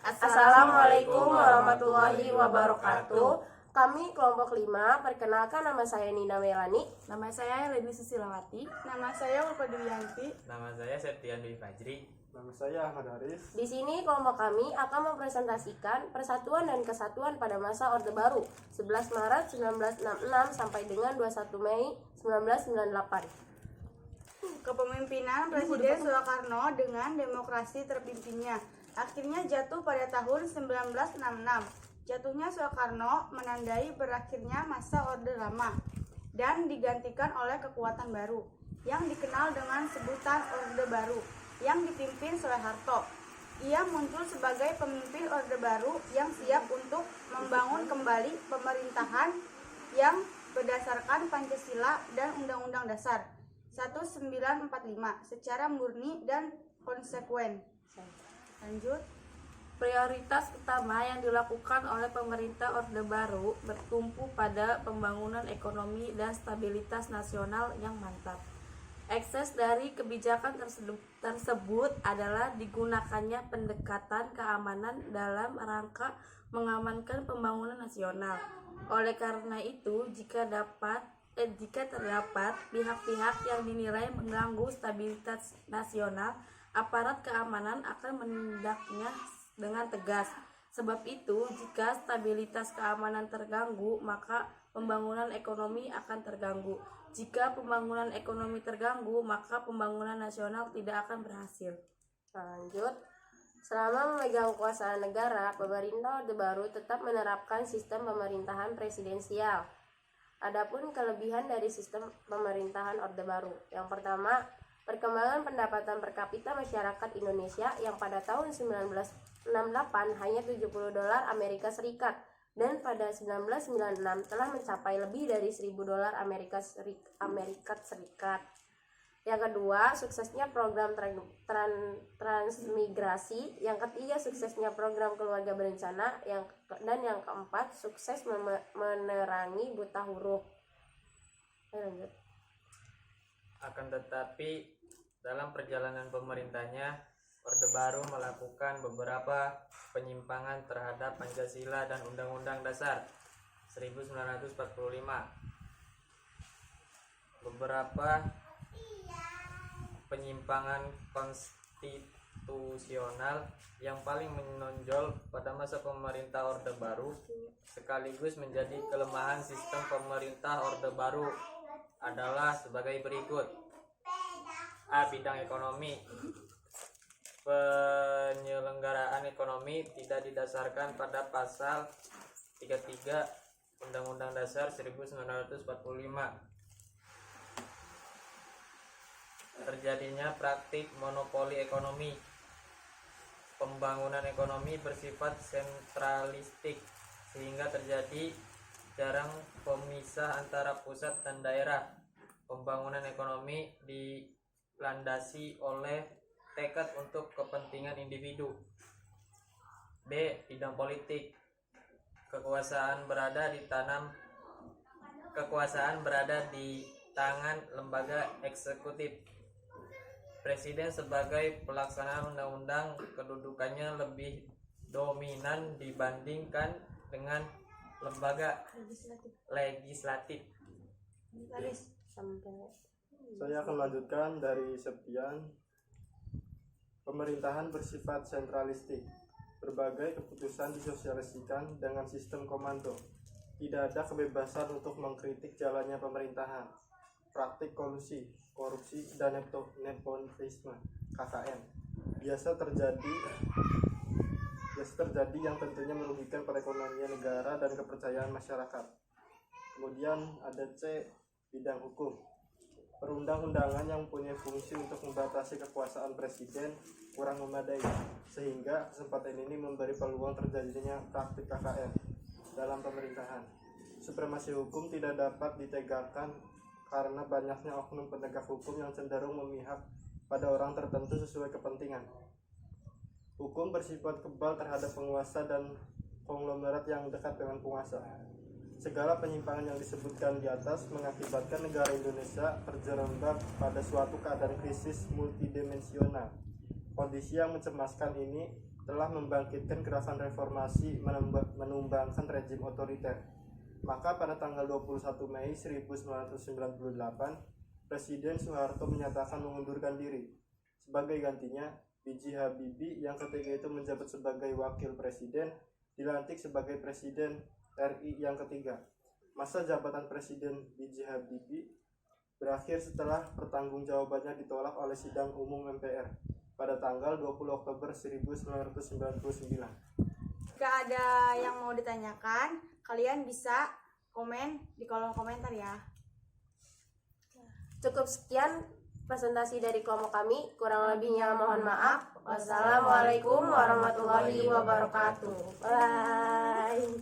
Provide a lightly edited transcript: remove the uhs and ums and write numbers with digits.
Assalamualaikum warahmatullahi wabarakatuh. Kami kelompok 5, perkenalkan nama saya Nina Melani. Nama saya Leni Susilawati. Nama saya Ulfa Dewiyanti. Nama saya Septian Dwi Fajri. Nama saya Ahmad Haris. Di sini kelompok kami akan mempresentasikan persatuan dan kesatuan pada masa Orde Baru 11 Maret 1966 sampai dengan 21 Mei 1998. Kepemimpinan Presiden Soekarno dengan demokrasi terpimpinnya akhirnya jatuh pada tahun 1966. Jatuhnya Soekarno menandai berakhirnya masa Orde Lama dan digantikan oleh kekuatan baru yang dikenal dengan sebutan Orde Baru yang dipimpin Soeharto. Ia muncul sebagai pemimpin Orde Baru yang siap untuk membangun kembali pemerintahan yang berdasarkan Pancasila dan Undang-Undang Dasar 1945 secara murni dan konsekuen. Lanjut. Prioritas utama yang dilakukan oleh pemerintah Orde Baru bertumpu pada pembangunan ekonomi dan stabilitas nasional yang mantap. Ekses dari kebijakan tersebut adalah digunakannya pendekatan keamanan dalam rangka mengamankan pembangunan nasional. Oleh karena itu, jika terdapat pihak-pihak yang dinilai mengganggu stabilitas nasional, aparat keamanan akan menindaknya dengan tegas. Sebab itu, jika stabilitas keamanan terganggu, maka pembangunan ekonomi akan terganggu. Jika pembangunan ekonomi terganggu, maka pembangunan nasional tidak akan berhasil. Lanjut. Selama memegang kekuasaan negara, pemerintah Orde Baru tetap menerapkan sistem pemerintahan presidensial. Adapun kelebihan dari sistem pemerintahan Orde Baru. Yang pertama, perkembangan pendapatan per kapita masyarakat Indonesia yang pada tahun 1968 hanya $70 Amerika Serikat dan pada 1996 telah mencapai lebih dari $1.000 Amerika Serikat. Yang kedua, suksesnya program transmigrasi. Yang ketiga, suksesnya program keluarga berencana. Dan yang keempat, sukses menerangi buta huruf. Lanjut. Akan tetapi dalam perjalanan pemerintahnya, Orde Baru melakukan beberapa penyimpangan terhadap Pancasila dan Undang-Undang Dasar 1945. Beberapa penyimpangan konstitusional yang paling menonjol pada masa pemerintah Orde Baru sekaligus menjadi kelemahan sistem pemerintah Orde Baru adalah sebagai berikut. A. Bidang ekonomi. Penyelenggaraan ekonomi tidak didasarkan pada pasal 33 Undang-Undang Dasar 1945. Terjadinya praktik monopoli ekonomi. Pembangunan ekonomi bersifat sentralistik sehingga terjadi jarang pemisah antara pusat dan daerah. Pembangunan ekonomi dilandasi oleh tekad untuk kepentingan individu. B. Bidang politik. Kekuasaan berada di tangan lembaga eksekutif. Presiden sebagai pelaksana undang-undang kedudukannya lebih dominan dibandingkan dengan lembaga legislatif. Saya akan lanjutkan dari Septian. Pemerintahan bersifat sentralistik. Berbagai keputusan disosialisasikan dengan sistem komando. Tidak ada kebebasan untuk mengkritik jalannya pemerintahan. Praktik kolusi, korupsi, dan nepotisme (KKN) biasa terjadi yang tentunya merugikan perekonomian negara dan kepercayaan masyarakat. Kemudian ada C. Bidang hukum. Perundang-undangan yang punya fungsi untuk membatasi kekuasaan presiden kurang memadai, sehingga kesempatan ini memberi peluang terjadinya praktik KKN dalam pemerintahan. Supremasi hukum tidak dapat ditegakkan karena banyaknya oknum penegak hukum yang cenderung memihak pada orang tertentu sesuai kepentingan. Hukum bersifat kebal terhadap penguasa dan konglomerat yang dekat dengan penguasa. Segala penyimpangan yang disebutkan di atas mengakibatkan negara Indonesia terjerembab pada suatu keadaan krisis multidimensional. Kondisi yang mencemaskan ini telah membangkitkan gerakan reformasi menumbangkan rejim otoriter. Maka pada tanggal 21 Mei 1998, Presiden Soeharto menyatakan mengundurkan diri. Sebagai gantinya, B.J. Habibie yang ketika itu menjabat sebagai wakil presiden dilantik sebagai Presiden RI yang ketiga. Masa jabatan Presiden B.J. Habibie berakhir setelah pertanggungjawabannya ditolak oleh Sidang Umum MPR pada tanggal 20 Oktober 1999. Jika ada yang mau ditanyakan, kalian bisa komen di kolom komentar ya. Cukup sekian presentasi dari kelompok kami, kurang lebihnya mohon maaf. Wassalamualaikum warahmatullahi wabarakatuh. Bye.